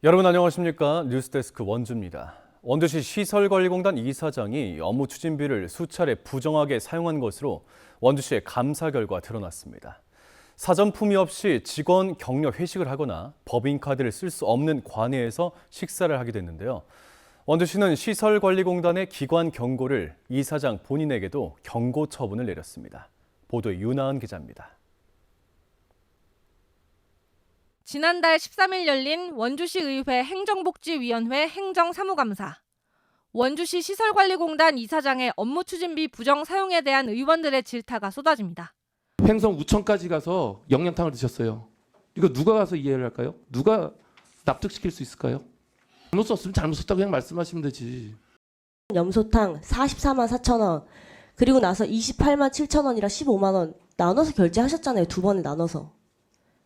여러분 안녕하십니까? 뉴스데스크 원주입니다. 원주시 시설관리공단 이사장이 업무 추진비를 수차례 부정하게 사용한 것으로 원주시의 감사 결과 드러났습니다. 사전 품위 없이 직원 격려 회식을 하거나 법인카드를 쓸 수 없는 관내에서 식사를 하게 됐는데요. 원주시는 시설관리공단의 기관 경고를 이사장 본인에게도 경고 처분을 내렸습니다. 보도에 윤하은 기자입니다. 지난달 13일 열린 원주시의회 행정복지위원회 행정사무감사. 원주시 시설관리공단 이사장의 업무 추진비 부정 사용에 대한 의원들의 질타가 쏟아집니다. 횡성 우천까지 가서 영양탕을 드셨어요. 이거 누가 가서 이해를 할까요? 누가 납득시킬 수 있을까요? 잘못 썼으면 잘못 썼다고 그냥 말씀하시면 되지. 염소탕 44만 4천 원, 그리고 나서 28만 7천 원이랑 15만 원 나눠서 결제하셨잖아요. 두 번에 나눠서.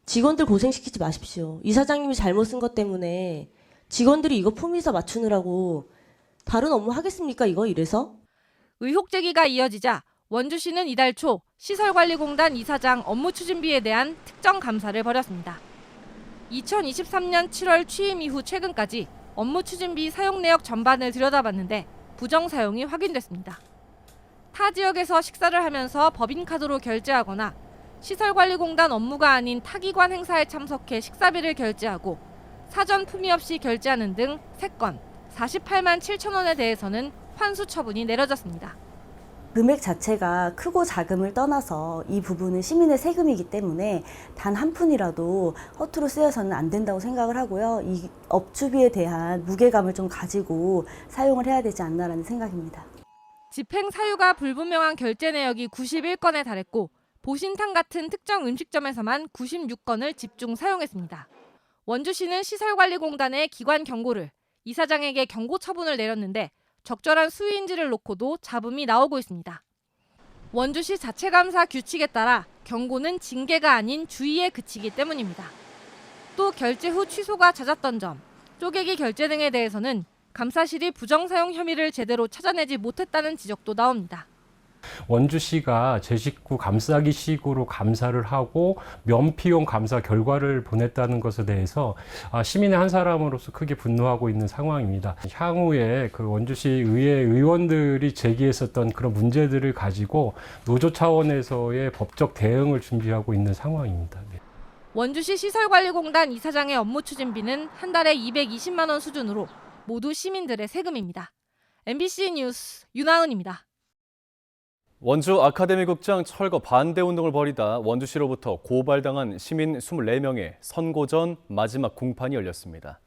직원들 고생시키지 마십시오. 이사장님이 잘못 쓴 것 때문에 직원들이 이거 품위서 맞추느라고 다른 업무 하겠습니까? 이거 이래서? 의혹 제기가 이어지자 원주시는 이달 초 시설관리공단 이사장 업무 추진비에 대한 특정 감사를 벌였습니다. 2023년 7월 취임 이후 최근까지 업무 추진비 사용 내역 전반을 들여다봤는데 부정 사용이 확인됐습니다. 타 지역에서 식사를 하면서 법인카드로 결제하거나 시설관리공단 업무가 아닌 타기관 행사에 참석해 식사비를 결제하고 사전 품위 없이 결제하는 등 3건 48만 7천 원에 대해서는 환수 처분이 내려졌습니다. 금액 자체가 크고 작음을 떠나서 이 부분은 시민의 세금이기 때문에 단 한 푼이라도 허투루 쓰여서는 안 된다고 생각을 하고요. 이 업추비에 대한 무게감을 좀 가지고 사용을 해야 되지 않나라는 생각입니다. 집행 사유가 불분명한 결제 내역이 91건에 달했고 보신탕 같은 특정 음식점에서만 96건을 집중 사용했습니다. 원주시는 시설관리공단의 기관 경고를 이사장에게 경고 처분을 내렸는데 적절한 수위인지를 놓고도 잡음이 나오고 있습니다. 원주시 자체감사 규칙에 따라 경고는 징계가 아닌 주의에 그치기 때문입니다. 또 결제 후 취소가 잦았던 점, 쪼개기 결제 등에 대해서는 감사실이 부정사용 혐의를 제대로 찾아내지 못했다는 지적도 나옵니다. 원주시가 제 식구 감싸기식으로 감사를 하고 면피용 감사 결과를 보냈다는 것에 대해서 시민의 한 사람으로서 크게 분노하고 있는 상황입니다. 향후에 그 원주시 의회 의원들이 제기했었던 그런 문제들을 가지고 노조 차원에서의 법적 대응을 준비하고 있는 상황입니다. 원주시 시설관리공단 이사장의 업무 추진비는 한 달에 220만 원 수준으로 모두 시민들의 세금입니다. MBC 뉴스 윤하은입니다. 원주 아카데미극장 철거 반대 운동을 벌이다 원주시로부터 고발당한 시민 24명의 선고 전 마지막 공판이 열렸습니다.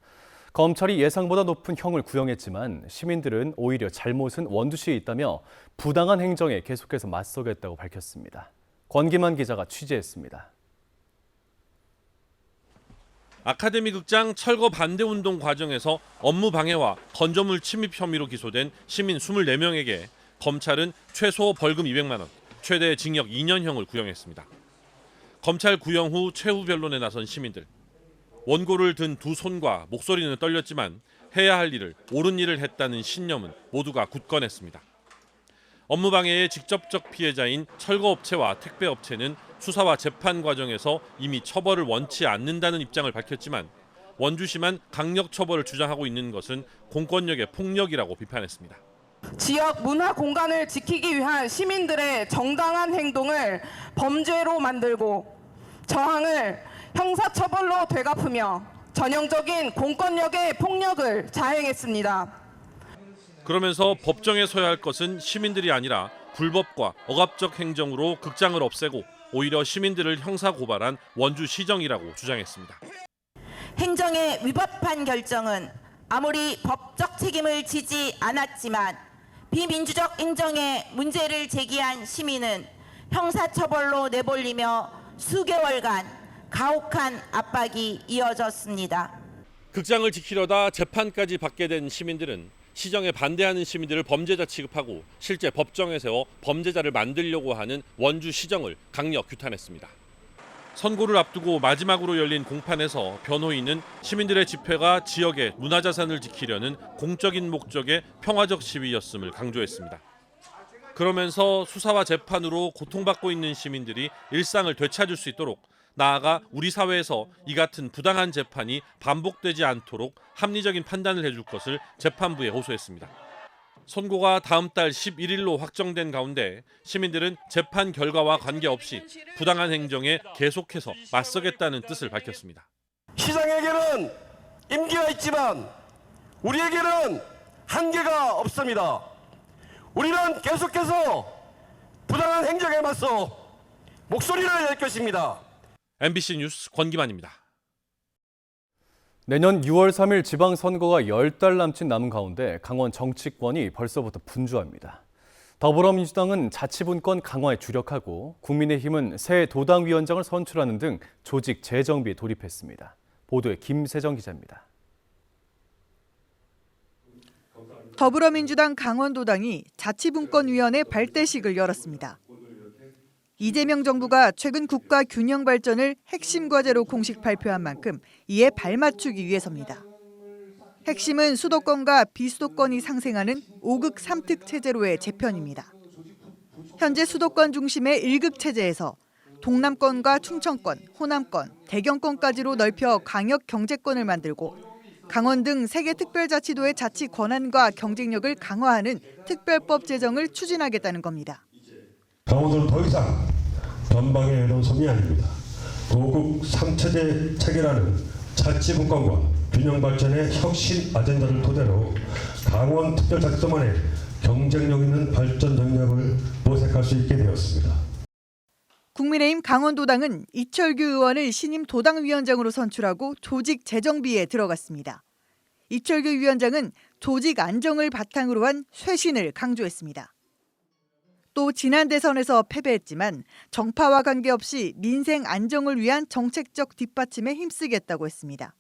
검찰이 예상보다 높은 형을 구형했지만 시민들은 오히려 잘못은 원주시에 있다며 부당한 행정에 계속해서 맞서겠다고 밝혔습니다. 권기만 기자가 취재했습니다. 아카데미극장 철거 반대 운동 과정에서 업무 방해와 건조물 침입 혐의로 기소된 시민 24명에게 검찰은 최소 벌금 200만 원, 최대 징역 2년형을 구형했습니다. 검찰 구형 후 최후 변론에 나선 시민들. 원고를 든 두 손과 목소리는 떨렸지만 해야 할 일을, 옳은 일을 했다는 신념은 모두가 굳건했습니다. 업무 방해의 직접적 피해자인 철거업체와 택배업체는 수사와 재판 과정에서 이미 처벌을 원치 않는다는 입장을 밝혔지만 원주시만 강력 처벌을 주장하고 있는 것은 공권력의 폭력이라고 비판했습니다. 지역 문화 공간을 지키기 위한 시민들의 정당한 행동을 범죄로 만들고 저항을 형사처벌로 되갚으며 전형적인 공권력의 폭력을 자행했습니다. 그러면서 법정에 서야 할 것은 시민들이 아니라 불법과 억압적 행정으로 극장을 없애고 오히려 시민들을 형사고발한 원주시정이라고 주장했습니다. 행정에 위법한 결정은 아무리 법적 책임을 지지 않았지만 비민주적 행정에 문제를 제기한 시민은 형사처벌로 내몰리며 수개월간 가혹한 압박이 이어졌습니다. 극장을 지키려다 재판까지 받게 된 시민들은 시정에 반대하는 시민들을 범죄자 취급하고 실제 법정에 세워 범죄자를 만들려고 하는 원주시정을 강력 규탄했습니다. 선고를 앞두고 마지막으로 열린 공판에서 변호인은 시민들의 집회가 지역의 문화자산을 지키려는 공적인 목적의 평화적 시위였음을 강조했습니다. 그러면서 수사와 재판으로 고통받고 있는 시민들이 일상을 되찾을 수 있도록 나아가 우리 사회에서 이 같은 부당한 재판이 반복되지 않도록 합리적인 판단을 해줄 것을 재판부에 호소했습니다. 선고가 다음 달 11일로 확정된 가운데 시민들은 재판 결과와 관계없이 부당한 행정에 계속해서 맞서겠다는 뜻을 밝혔습니다. 시장에게는 임기가 있지만 우리에게는 한계가 없습니다. 우리는 계속해서 부당한 행정에 맞서 목소리를 낼 것입니다. MBC 뉴스 권기만입니다. 내년 6월 3일 지방선거가 10달 남짓 남은 가운데 강원 정치권이 벌써부터 분주합니다. 더불어민주당은 자치분권 강화에 주력하고 국민의힘은 새 도당위원장을 선출하는 등 조직 재정비에 돌입했습니다. 보도에 김세정 기자입니다. 더불어민주당 강원도당이 자치분권위원회 발대식을 열었습니다. 이재명 정부가 최근 국가 균형 발전을 핵심 과제로 공식 발표한 만큼 이에 발맞추기 위해서입니다. 핵심은 수도권과 비수도권이 상생하는 5극 3특 체제로의 재편입니다. 현재 수도권 중심의 1극 체제에서 동남권과 충청권, 호남권, 대경권까지로 넓혀 강역 경제권을 만들고 강원 등 3개 특별자치도의 자치 권한과 경쟁력을 강화하는 특별법 제정을 추진하겠다는 겁니다. 강원도는 더 이상 변방의 외로움이 아닙니다. 5극 3체제 체계라는 자치분권과 균형 발전의 혁신 아젠다를 토대로 강원 특별자치도만의 경쟁력 있는 발전 전략을 모색할 수 있게 되었습니다. 국민의힘 강원도당은 이철규 의원을 신임 도당위원장으로 선출하고 조직 재정비에 들어갔습니다. 이철규 위원장은 조직 안정을 바탕으로 한 쇄신을 강조했습니다. 또 지난 대선에서 패배했지만 정파와 관계없이 민생 안정을 위한 정책적 뒷받침에 힘쓰겠다고 했습니다.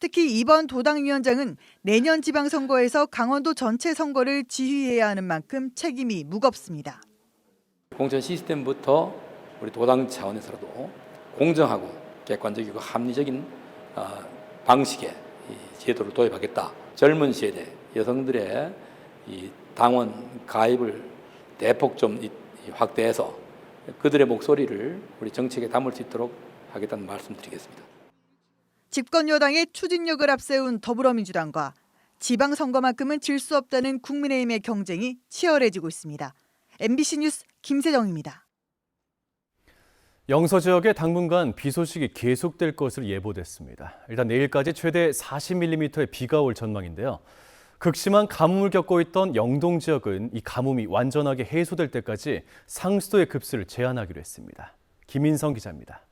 특히 이번 도당위원장은 내년 지방선거에서 강원도 전체 선거를 지휘해야 하는 만큼 책임이 무겁습니다. 공천 시스템부터 우리 도당 차원에서라도 공정하고 객관적이고 합리적인 방식의 제도를 도입하겠다. 젊은 세대 여성들의 이 당원 가입을 대폭 좀 확대해서 그들의 목소리를 우리 정책에 담을 수 있도록 하겠다는 말씀드리겠습니다. 집권 여당의 추진력을 앞세운 더불어민주당과 지방선거만큼은 질 수 없다는 국민의힘의 경쟁이 치열해지고 있습니다. MBC 뉴스 김세정입니다. 영서 지역에 당분간 비 소식이 계속될 것으로 예보됐습니다. 일단 내일까지 최대 40mm의 비가 올 전망인데요. 극심한 가뭄을 겪고 있던 영동 지역은 이 가뭄이 완전하게 해소될 때까지 상수도의 급수를 제한하기로 했습니다. 김인성 기자입니다.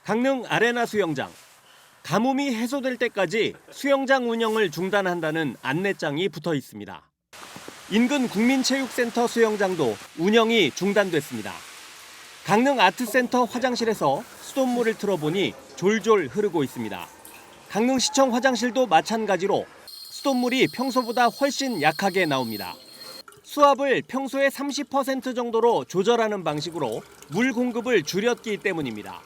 강릉 아레나 수영장. 가뭄이 해소될 때까지 수영장 운영을 중단한다는 안내장이 붙어 있습니다. 인근 국민체육센터 수영장도 운영이 중단됐습니다. 강릉 아트센터 화장실에서 수돗물을 틀어보니 졸졸 흐르고 있습니다. 강릉시청 화장실도 마찬가지로 수돗물이 평소보다 훨씬 약하게 나옵니다. 수압을 평소의 30% 정도로 조절하는 방식으로 물 공급을 줄였기 때문입니다.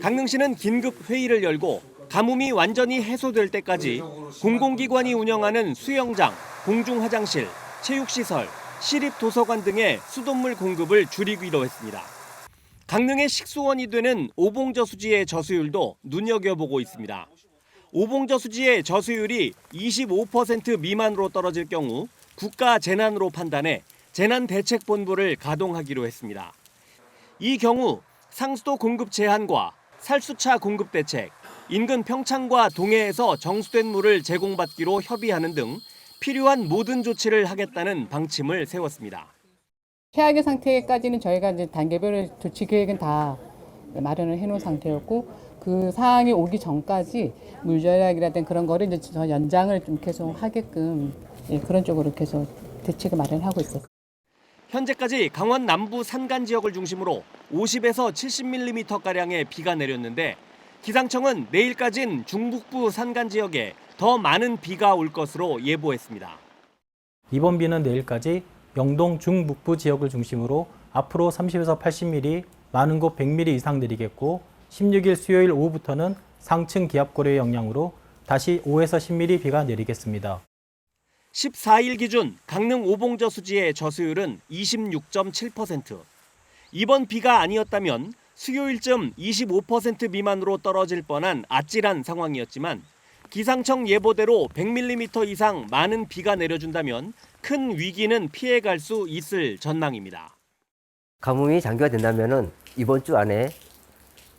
강릉시는 긴급 회의를 열고 가뭄이 완전히 해소될 때까지 공공기관이 운영하는 수영장, 공중화장실, 체육시설, 시립도서관 등의 수돗물 공급을 줄이기로 했습니다. 강릉의 식수원이 되는 오봉저수지의 저수율도 눈여겨보고 있습니다. 오봉저수지의 저수율이 25% 미만으로 떨어질 경우 국가재난으로 판단해 재난대책본부를 가동하기로 했습니다. 이 경우 상수도 공급 제한과 살수차 공급 대책, 인근 평창과 동해에서 정수된 물을 제공받기로 협의하는 등 필요한 모든 조치를 하겠다는 방침을 세웠습니다. 최악의 상태까지는 저희가 이제 단계별 조치 계획은 다 마련을 해놓은 상태였고 그 상황이 오기 전까지 물 절약이라든 그런 거를 이제 더 연장을 좀 계속 하게끔 그런 쪽으로 계속 대책을 마련하고 있었어요. 현재까지 강원 남부 산간 지역을 중심으로 50에서 70mm가량의 비가 내렸는데 기상청은 내일까진 중북부 산간 지역에 더 많은 비가 올 것으로 예보했습니다. 이번 비는 내일까지 영동 중북부 지역을 중심으로 앞으로 30에서 80mm, 많은 곳 100mm 이상 내리겠고 16일 수요일 오후부터는 상층 기압고리의 영향으로 다시 5에서 10mm 비가 내리겠습니다. 14일 기준 강릉 오봉저수지의 저수율은 26.7%, 이번 비가 아니었다면 수요일쯤 25% 미만으로 떨어질 뻔한 아찔한 상황이었지만 기상청 예보대로 100mm 이상 많은 비가 내려준다면 큰 위기는 피해갈 수 있을 전망입니다. 가뭄이 장기화된다면 이번 주 안에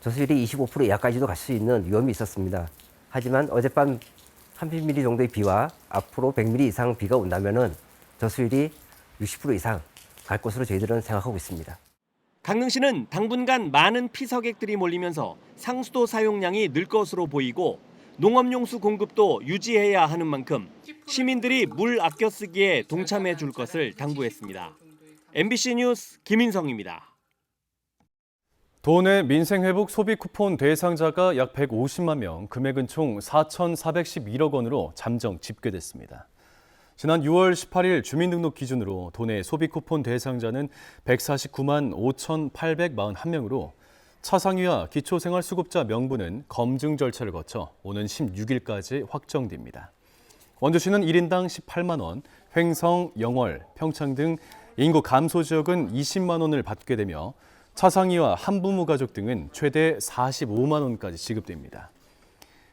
저수율이 25% 이하까지도 갈 수 있는 위험이 있었습니다. 하지만 어젯밤 30mm 정도의 비와 앞으로 100mm 이상 비가 온다면 저수율이 60% 이상 갈 것으로 저희들은 생각하고 있습니다. 강릉시는 당분간 많은 피서객들이 몰리면서 상수도 사용량이 늘 것으로 보이고 농업용수 공급도 유지해야 하는 만큼 시민들이 물 아껴 쓰기에 동참해 줄 것을 당부했습니다. MBC 뉴스 김인성입니다. 도내 민생회복 소비 쿠폰 대상자가 약 150만 명, 금액은 총 4,411억 원으로 잠정 집계됐습니다. 지난 6월 18일 주민등록 기준으로 도내 소비 쿠폰 대상자는 149만 5,841명으로 차상위와 기초생활수급자 명부는 검증 절차를 거쳐 오는 16일까지 확정됩니다. 원주시는 1인당 18만 원, 횡성, 영월, 평창 등 인구 감소 지역은 20만 원을 받게 되며 차상위와 한부모 가족 등은 최대 45만 원까지 지급됩니다.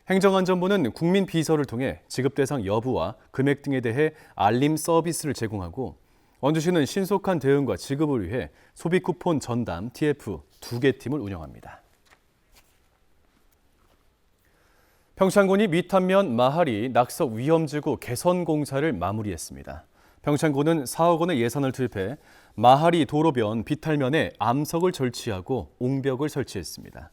행정안전부는 국민 비서를 통해 지급 대상 여부와 금액 등에 대해 알림 서비스를 제공하고 원주시는 신속한 대응과 지급을 위해 소비 쿠폰 전담 TF 2개 팀을 운영합니다. 평창군이 미탄면 마하리 낙석 위험지구 개선 공사를 마무리했습니다. 평창군은 4억 원의 예산을 투입해 마하리 도로변 비탈면에 암석을 절취하고 옹벽을 설치했습니다.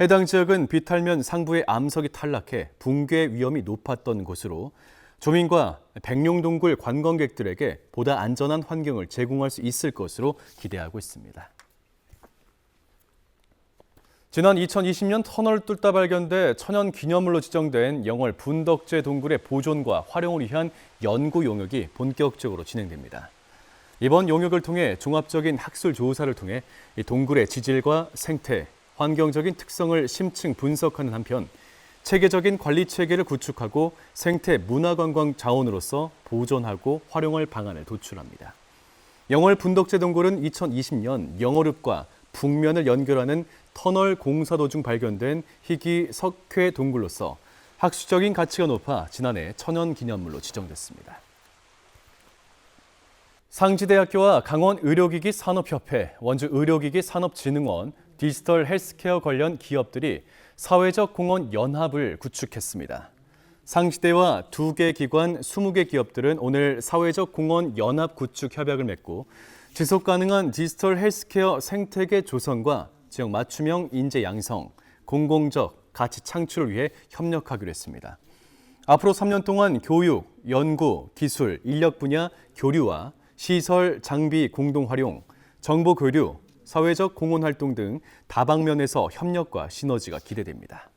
해당 지역은 비탈면 상부의 암석이 탈락해 붕괴 위험이 높았던 곳으로 주민과 백룡동굴 관광객들에게 보다 안전한 환경을 제공할 수 있을 것으로 기대하고 있습니다. 지난 2020년 터널을 뚫다 발견돼 천연기념물로 지정된 영월 분덕제 동굴의 보존과 활용을 위한 연구 용역이 본격적으로 진행됩니다. 이번 용역을 통해 종합적인 학술 조사를 통해 이 동굴의 지질과 생태, 환경적인 특성을 심층 분석하는 한편 체계적인 관리 체계를 구축하고 생태 문화관광 자원으로서 보존하고 활용할 방안을 도출합니다. 영월 분덕제 동굴은 2020년 영월읍과 북면을 연결하는 터널 공사 도중 발견된 희귀 석회 동굴로서 학술적인 가치가 높아 지난해 천연기념물로 지정됐습니다. 상지대학교와 강원의료기기 산업협회, 원주의료기기산업진흥원, 디지털 헬스케어 관련 기업들이 사회적 공헌 연합을 구축했습니다. 상지대와 2개 기관 20개 기업들은 오늘 사회적 공헌 연합 구축 협약을 맺고 지속 가능한 디지털 헬스케어 생태계 조성과 지역 맞춤형 인재 양성, 공공적 가치 창출을 위해 협력하기로 했습니다. 앞으로 3년 동안 교육, 연구, 기술, 인력 분야 교류와 시설, 장비 공동 활용, 정보 교류, 사회적 공헌 활동 등 다방면에서 협력과 시너지가 기대됩니다.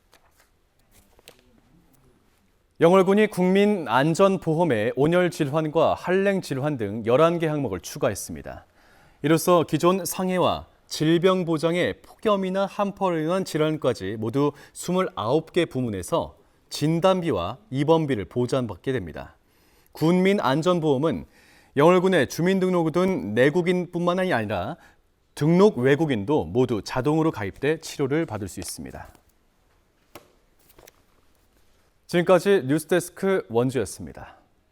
영월군이 국민안전보험에 온열 질환과 한랭 질환 등 11개 항목을 추가했습니다. 이로써 기존 상해와 질병 보장의 폭염이나 한파로 인한 질환까지 모두 29개 부문에서 진단비와 입원비를 보장받게 됩니다. 군민안전보험은 영월군의 주민등록을 내국인뿐만 아니라 등록 외국인도 모두 자동으로 가입돼 치료를 받을 수 있습니다. 지금까지 뉴스데스크 원주였습니다.